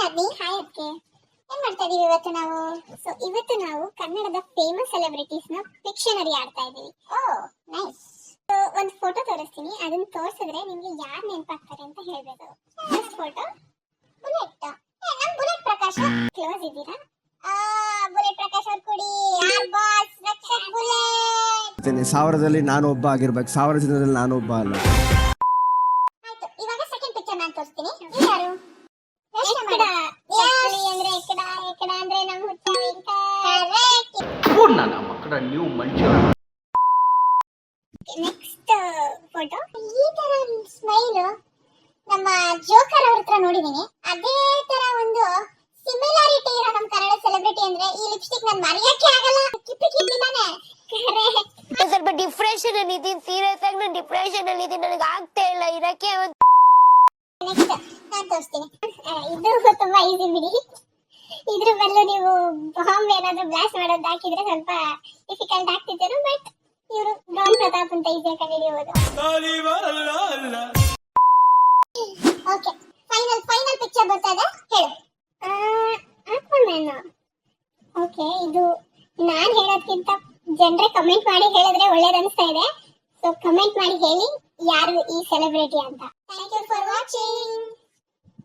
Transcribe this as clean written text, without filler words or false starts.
ನದಿ ಹಾಯ್ ಅದಕ್ಕೆ ಏನ್ ಮಾಡ್ತಾ ಇದೀವಿ ಇವತ್ತು ನಾವು. ಸೊ ಇವತ್ತು ನಾವು ಕನ್ನಡದ ಫೇಮಸ್ ಸೆಲೆಬ್ರಿಟೀಸ್ ನ ಪಿಕ್ಶನರಿ ಆಡ್ತಾ ಇದೀವಿ. Oh nice. ಸೊ ಒಂದು ಫೋಟೋ ತೋರಿಸ್ತೀನಿ, ಅದನ್ನ ತೋರಿಸಿದ್ರೆ ನಿಮ್ಗೆ ಯಾರು ನೆನಪಾಗ್ತಾರೆ ಅಂತ ಹೇಳ್ಬೇಕು. First photo bullet. ನಮ್ ಬುಲೆಟ್ ಪ್ರಕಾಶ್ ಕ್ಲೋಸ್ ಇದ್ದೀರಾ? ಬುಲೆಟ್ ಪ್ರಕಾಶ್ ಅವ್ರ ಕೊಡಿ. ಆರ್ ಬಾಸ್ ರಕ್ಷಕ್ ಬುಲೆಟ್. ಸಾವಿರದಲ್ಲಿ ನಾನು ಒಬ್ಬ ಆಗಿರ್ಬೇಕು, 1000 ಜನದಲ್ಲಿ ನಾನು ಒಬ್ಬ ಅಲ್ಲ. ಆಯ್ತು, ಇವಾಗ ಸೆಕೆಂಡ್ ಪಿಕ್ಚರ್ ನಾನು ತೋರಿಸ್ತೀನಿ. ಇದು ಯಾರು? ಎಕ್ಕಡ ಅಂದ್ರೆ ಎಕ್ಕಡ, ಎಕ್ಕಡ ಅಂದ್ರೆ ನಮ್ಮ ಹುಚ್ಚ ವೆಂಕ. ಕರೆಕ್ಟ್. ನನ್ನ ಮಕ್ಕಳ ನ್ಯೂ ಮಂಚ. ನೆಕ್ಸ್ಟ್ ಫೋಟೋ ಈ ತರ ಸ್ಮೈಲ್ ನಮ್ಮ ಜೋಕರ್ ಅವ್ರ ಹತ್ರ ನೋಡಿದೀನಿ. ಅದೇ ತರ ಒಂದು ಸಿಮಿಲಾರಿಟಿ ಇರೋ ನಮ್ಮ ಕನ್ನಡ ಸೆಲೆಬ್ರಿಟಿ ಅಂದ್ರೆ ಈ ಲಿಪ್ಸ್ಟಿಕ್ ನಾನು ಮರೆಯಕ್ಕೆ ಆಗಲ್ಲ. ಕಿಪ್ಪಿ ಕಿಪ್ಪಿದಾನೆ. ಸ್ವಲ್ಪ ಡಿಪ್ರೆಷನ್ ಅಲ್ಲಿ ಇದೀನಿ, ಸೀರಿಯಸ್ ಆಗಿ ನಾನು ಡಿಪ್ರೆಷನ್ ಅಲ್ಲಿ ಇದೀನಿ, ನನಗೆ ಆಗ್ತಾ ಇಲ್ಲ ಇರಕ್ಕೆ. ನೆಕ್ಸ್ಟ್ ನಾನು ತೋರಿಸ್ತೀನಿ. ಇದು ತುಂಬಾ ಈಸಿ ಬಿಡಿ. ಇದ್ರ ಬದಲು ನೀವು ಬಾಂಬ್ ಏನಾದ್ರು ಬ್ಲಾಸ್ಟ್ ಮಾಡೋದು ಹಾಕಿದ್ರೆ ಸ್ವಲ್ಪ ಡಿಫಿಕಲ್ಟ್ ಆಗ್ತಿದ್ರು, ಬಟ್ ಇವರು ಡಾನ್ ಪ್ರತಾಪ್ ಅಂತ ಈಸಿಯಾಗಿ ಕಂಡುಹಿಡಿಯಬಹುದು. ಓಕೆ, ಫೈನಲ್ ಪಿಕ್ಚರ್ ಬರ್ತಾ ಇದೆ, ಹೇಳು. ಆಕ್ವಾಮ್ಯಾನ್. ಓಕೆ, ಇದು ನಾನು ಹೇಳೋದಕ್ಕಿಂತ ಜನರೇ ಕಮೆಂಟ್ ಮಾಡಿ ಹೇಳಿದ್ರೆ ಒಳ್ಳೇದು ಅನಿಸ್ತಾ ಇದೆ. ಸೊ ಕಮೆಂಟ್ ಮಾಡಿ ಹೇಳಿ ಯಾರು ಈ ಸೆಲೆಬ್ರಿಟಿ ಅಂತ. Thank you for watching.